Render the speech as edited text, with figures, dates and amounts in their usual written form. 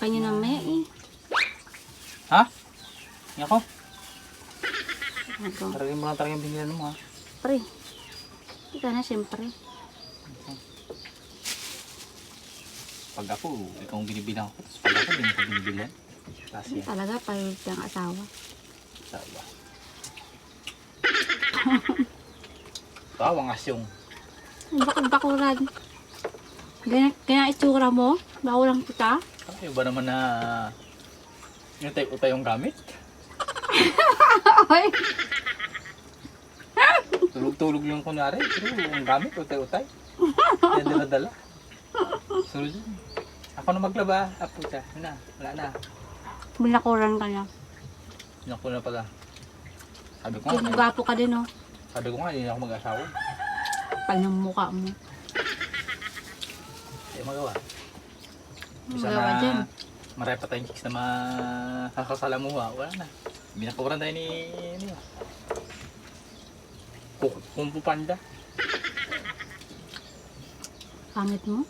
nyo na may eh. Ha? Yan ako. Ako. Taragin mo lang taragin binigyan mo ha. Pre. Ika na siyempre. Pag ako, ikaw ang binibilang ko. Tapos pag ako, hindi ko binibilan. Tapos yan. Talaga, palit ang asawa. Sawa. Bawang asyong. Bakal-bakuran. Ganyan itsura mo? Bakulang kita? Ayaw ba naman na yung utay yung gamit? Ay! Tulog-tulog yung kunwari. Pero yung gamit, utay-utay. Yan dala-dala. Sunod yun. Ako na maglaba. Puta. Yun na. Wala na. Binakuran ka na. Yun ako na pala. Sabi ko nga. Gwapo ka din, oh. Sabi ko nga, hindi ako mag-asawa. Kapal ng mukha mo. Hindi magawa. Bisa Magawa na dyan. marami pa tayong chicks na makakasalamuha. Wala na. Binakuran tayo ni Kung Fu Panda. Pangit mo?